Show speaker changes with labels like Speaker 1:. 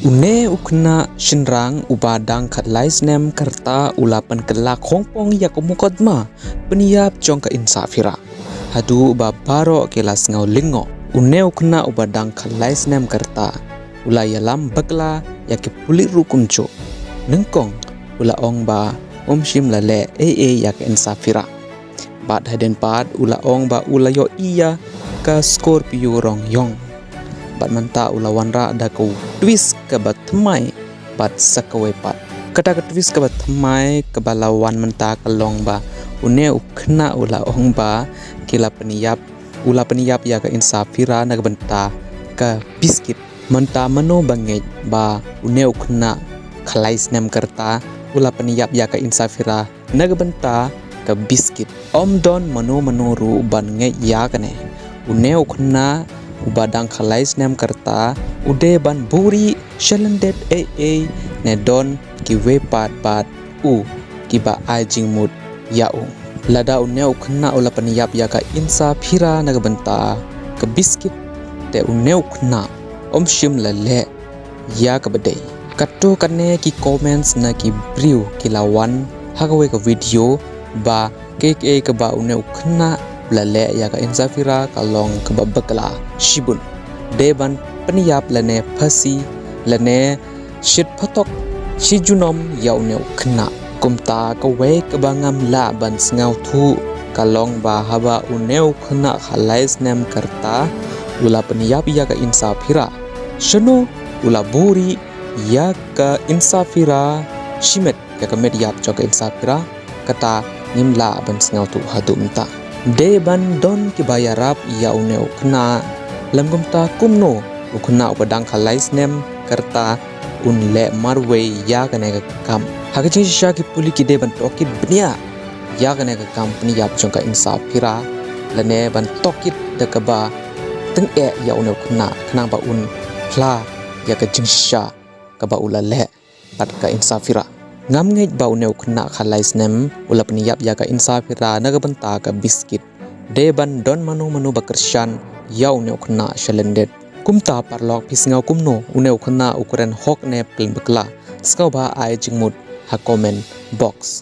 Speaker 1: Une ukna shinrang ubadang kat laisnem karta ulapan kelak hongpong ya komukodma peniap jong ka insafira. Hadu babaro kelas ngau lingo. Une ukna ubadang kat laisnem karta ulayalam bakla ya ke pulit rukunco. Nengkong ula ong ba shim lale ya ke insafira. Bad haden pad ula ong ba ulayo iya ka Scorpio rong yong. Bat manta ulawan ra da ko twist ke batmai bat sakawe pat kata ke twist ke batmai ke balawan menta kalong ba une ukna ula ong ba kila peniap ya ke insafira na benta ke biskit menta mano bangai ba une ukna khalais nem kerta ula peniap ya ke insafira na benta ke biskit om don mano ru ban ngai ya kane une ukna ubadang khalais nem kerta ude ban buri shalendet ne don ki wepat pat ki ba ajing mut yau lada une ukna ula peniap ya ka insafira na benta ke biskit te une ukna shim lale ya ka bedai katto kane ki comments na ki briu ki lawan hagawe ka video ba ke ba une ukna lale ya ka insafira kalong ke babakla shibun deban peniap lane phasi lane shit phatok shijunom yaune khna kumta ka we ka bangam la ban ngau thu kalong ba haba uneu khna khalais nem karta ula peniap ya ka insafira shano ula buri ya ka insafira shimet ya ka mediap jo ka insafira kata nimla ban ngau thu hadumta deban don ki bayarap yaune ukna lamgumta kumno ukna ubadang khalais nem karta unle marwe ya kane kam hagaji shaki puli ki deban tokit bnia ya kane kam pni yap jongka insafira lane ban tokit dakaba teng yaune ukna khnang ba un phla ya ka jingsha ka ba ulale pat ka insafira ngam ngej bau neu khna khalais nem ulap niap ya ka insafira naga benta ka biskit deban don manu bakersyan yau neu khna shalendet kumta parlok pisngau kumno uneu khna ukuren hok ne plan bekla skau ba ai jingmut ha comment box